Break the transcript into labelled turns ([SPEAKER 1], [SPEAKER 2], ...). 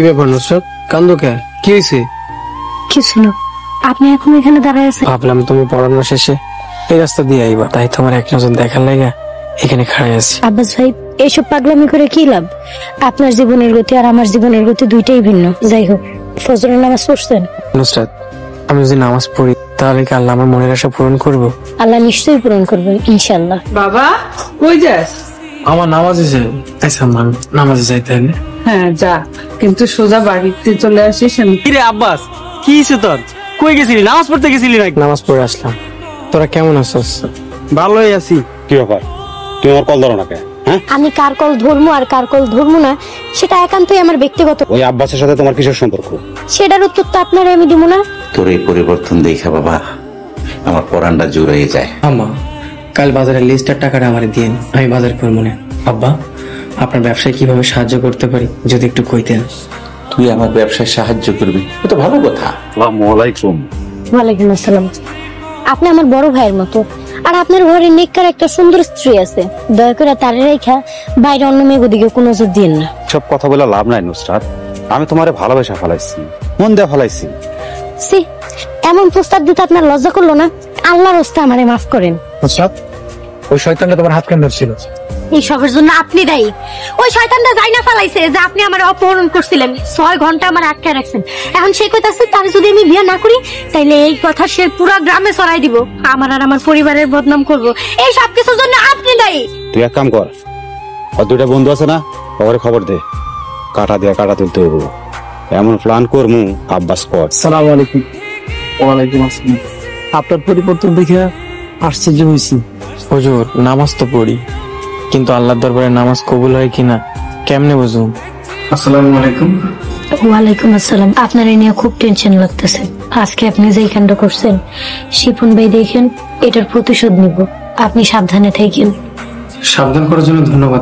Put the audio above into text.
[SPEAKER 1] কি ব্যাপার নুসরাত, কান্দো কে? কি হয়েছে?
[SPEAKER 2] কিছু না, আপনি এখন এখানে দাঁড়ায় আছেন।
[SPEAKER 1] ভাবলাম তুমি পড়ানো শেষে এই রাস্তা দিয়ে আইবা, তাই তোমার এক নজর দেখার লাগা এখানে খাড়াই আছি।
[SPEAKER 2] আব্বাস ভাই, এইসব পাগলামি করে কি লাভ? আপনার জীবনের গতি আর আমার জীবনের গতি দুইটাই ভিন্ন। যাই হোক, ফজরের নামাজ পড়ছেন?
[SPEAKER 1] নুসরাত, আমি যদি নামাজ পড়ি তাহলে কি আল্লাহ আমার মনের আশা পূরণ করবো?
[SPEAKER 2] আল্লাহ নিশ্চয়ই পূরণ করবেন, ইনশাল্লাহ।
[SPEAKER 3] বাবা কই যাস?
[SPEAKER 1] আমার নামাজে যাই। আচ্ছা মা, নামাজে যাই তাহলে।
[SPEAKER 3] হ্যাঁ যা, কিন্তু সোজা বাড়িতে চলে আসিস।
[SPEAKER 4] কিরে আব্বাস, কি হইছে তোর? কই গেছিলি? নামাজ পড়তে গেছিলি নাকি?
[SPEAKER 1] নামাজ পড়ে আসলাম। তোরা কেমন আছিস?
[SPEAKER 4] ভালোই আছি।
[SPEAKER 5] কি ব্যাপার, তুমি আমার কল ধরো না কেন? হ্যাঁ,
[SPEAKER 2] আমি কার কল ধর্ম আর কার কল ধর্ম না, সেটা একান্তই আমার ব্যক্তিগত।
[SPEAKER 5] ওই আব্বাসের সাথে তোমার কিসের সম্পর্ক?
[SPEAKER 2] সেটার উত্তর তো আপনার আমি দিব না।
[SPEAKER 6] তোর এই পরিবর্তন দেখা বাবা আমার পরানটা জুড়িয়ে যায়।
[SPEAKER 1] আম্মা, কাল বাজারের লিস্টের টাকাটা আমারে দিন, আমি বাজার করবো না। আব্বা, আপনার ব্যবসায় কিভাবে সাহায্য করতে পারি যদি একটু কইতেন।
[SPEAKER 6] তুই আমার ব্যবসায় সাহায্য করবি, এটা ভালো কথা।
[SPEAKER 5] আসসালামু আলাইকুম।
[SPEAKER 2] ওয়ালাইকুম আসসালাম। আপনি আমার বড় ভাইয়ের মতো, আর আপনার ঘরে নেককার একটা সুন্দর স্ত্রী আছে। দয়া করে তারে রেখা বাইরে অন্য মেয়ে দিকে কোনো নজর দিন না।
[SPEAKER 5] সব কথা বলে লাভ নাই নুসরাত, আমি তোমারে ভালোবাসা ফেলাইছি, মন দিয়ে ফেলাইছি।
[SPEAKER 2] সি, এমন প্রস্তাব দিতে আপনার লজ্জা করলো না? আল্লাহর রাস্তে আমারে মাফ করেন।
[SPEAKER 1] নুসরাত, ওই শয়তানটা তোমার হাত কেন ধরছিল?
[SPEAKER 2] এই সবের জন্য আপনি দায়ী। ওই শয়তানটা যাই না ফেলাইছে যে আপনি আমার অপহরণ করছিলেন, 6 ঘন্টা আমার আটকে রাখছেন। এখন সে কইতাছে তার যদি আমি বিয়ে না করি তাইলে এই কথা সে পুরো গ্রামে ছড়াই দিব, আমার আর আমার পরিবারের বদনাম করব। এই সব কিছুর জন্য আপনি দায়ী।
[SPEAKER 5] তুই এক কাম কর, আর দুইটা বন্ধু আছে না, ওরে খবর দে, কাটা দিয়ে কাটা তুলতে হইব। এমন প্ল্যান করমু আব্বাস কর।
[SPEAKER 1] সালাম আলাইকুম। ওয়ালাইকুম আসসালাম। আপনার পরিবর্তন দেখে আশ্চর্য হয়েছি। হুজুর, নামাজ তো পড়ি, কিন্তু আল্লাহর দরবারে নামাজ কবুল হয় কিনা কেমনে বুঝুম? আসসালামু আলাইকুম।
[SPEAKER 2] ওয়ালাইকুম আসসালাম। আপনার এই নিয়ে খুব টেনশন লাগতেছে। আজকে আপনি যেই কাণ্ড করছেন, শিপন ভাই দেখেন এটার প্রতিশোধ নিব। আপনি সাবধানে থাকেন।
[SPEAKER 1] সাবধান করার জন্য ধন্যবাদ।